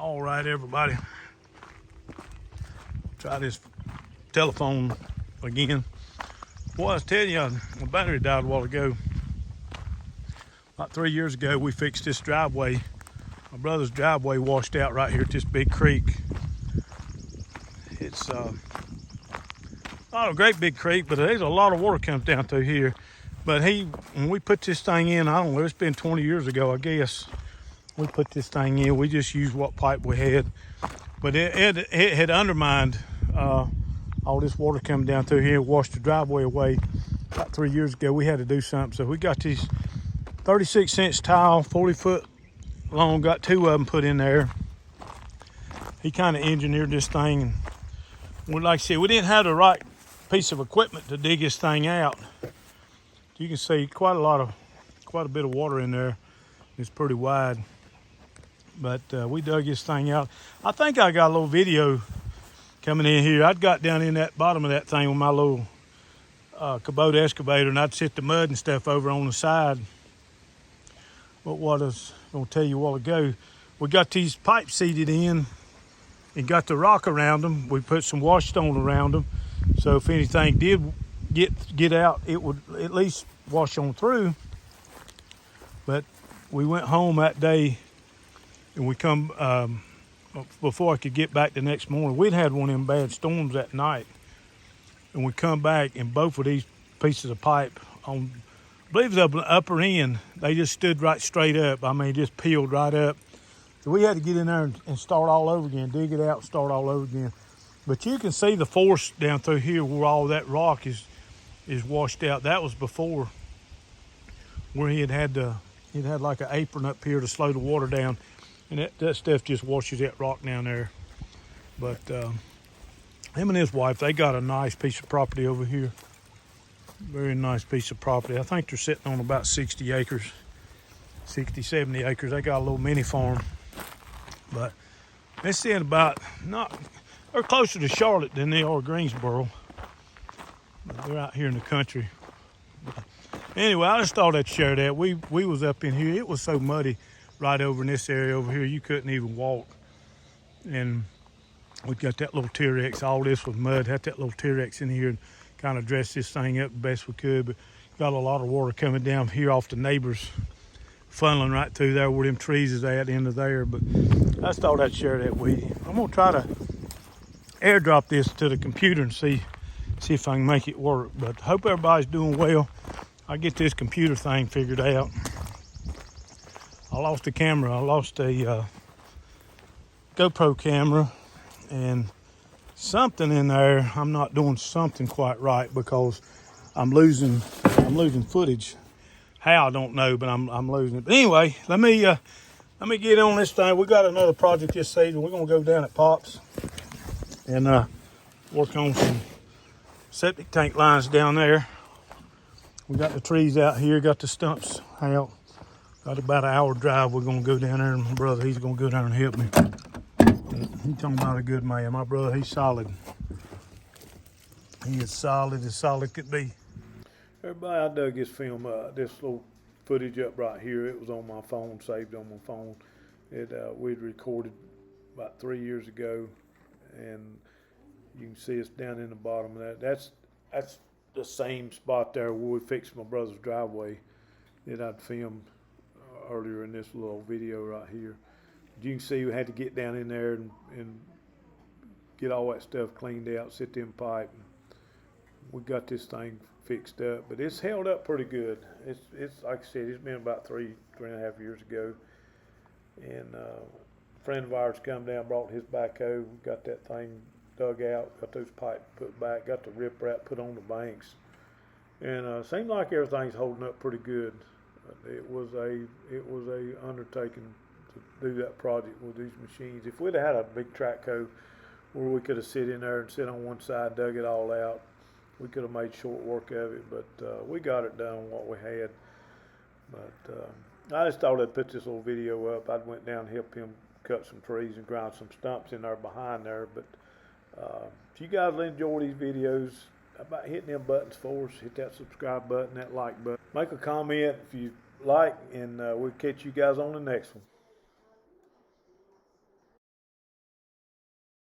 All right, everybody. Try this telephone again. Well, I was telling you, my battery died a while ago. About 3 years ago, we fixed this driveway. My brother's driveway washed out right here at this big creek. It's not a great big creek, but there's a lot of water comes down through here. But when we put this thing in, I don't know, it's been 20 years ago, I guess. We put this thing in. We just used what pipe we had, but it had undermined all this water coming down through here, washed the driveway away. About 3 years ago, we had to do something. So we got these 36-inch tile, 40-foot long, got two of them put in there. He kind of engineered this thing. And like I said, we didn't have the right piece of equipment to dig this thing out. You can see quite a bit of water in there. It's pretty wide. But we dug this thing out. I think I got a little video coming in here. I'd got down in that bottom of that thing with my little Kubota excavator, and I'd set the mud and stuff over on the side. But what I was going to tell you a while ago, we got these pipes seated in and got the rock around them. We put some wash stone around them, so if anything did get out, it would at least wash on through. But we went home that day, and we come before I could get back the next morning. We'd had one of them bad storms that night, and we come back, and both of these pieces of pipe on, I believe it was the upper end, they just stood right straight up. I mean, just peeled right up. So we had to get in there and start all over again, dig it out, start all over again. But you can see the force down through here where all that rock is washed out. That was before, where he had like an apron up here to slow the water down. And that stuff just washes that rock down there. But him and his wife, they got a nice piece of property over here. Very nice piece of property. I think they're sitting on about 60 acres, 60, 70 acres. They got a little mini farm. But it's in about, they're closer to Charlotte than they are Greensboro. But they're out here in the country. But anyway, I just thought I'd share that. We was up in here. It was so muddy right over in this area over here, you couldn't even walk. And we got that little T-Rex, all this was mud, had that little T-Rex in here and kind of dressed this thing up the best we could. But got a lot of water coming down here off the neighbors, funneling right through there where them trees is at the end of there. But I just thought I'd share that with you. I'm gonna try to airdrop this to the computer and see if I can make it work. But hope everybody's doing well. I get this computer thing figured out. I lost a camera. I lost a GoPro camera, and something in there, I'm not doing something quite right because I'm losing footage. How, I don't know, but I'm losing it. But anyway, let me get on this thing. We got another project this season. We're gonna go down at Pops and work on some septic tank lines down there. We got the trees out here, got the stumps out. Got about an hour drive. We're gonna go down there, and my brother, he's gonna go down and help me. He's talking about a good man. My brother, he's solid. He is solid as solid could be. Everybody, I dug this film, this little footage up right here. It was on my phone, saved on my phone. We'd recorded about 3 years ago, and you can see it's down in the bottom of that. That's the same spot there where we fixed my brother's driveway that I'd filmed earlier in this little video right here. You can see we had to get down in there and get all that stuff cleaned out, set them pipe. We got this thing fixed up, but it's held up pretty good. It's like I said, it's been about three and a half years ago. And a friend of ours come down, brought his backhoe, got that thing dug out, got those pipes put back, got the riprap put on the banks, and seemed like everything's holding up pretty good. It was a undertaking to do that project with these machines. If we'd have had a big track hoe where we could have sit in there and sit on one side, dug it all out, we could have made short work of it. But we got it done what we had. But I just thought I'd put this little video up. I went down and helped him cut some trees and grind some stumps in there behind there. But if you guys enjoy these videos, how about hitting them buttons for us? Hit that subscribe button, that like button. Make a comment if you like, and we'll catch you guys on the next one.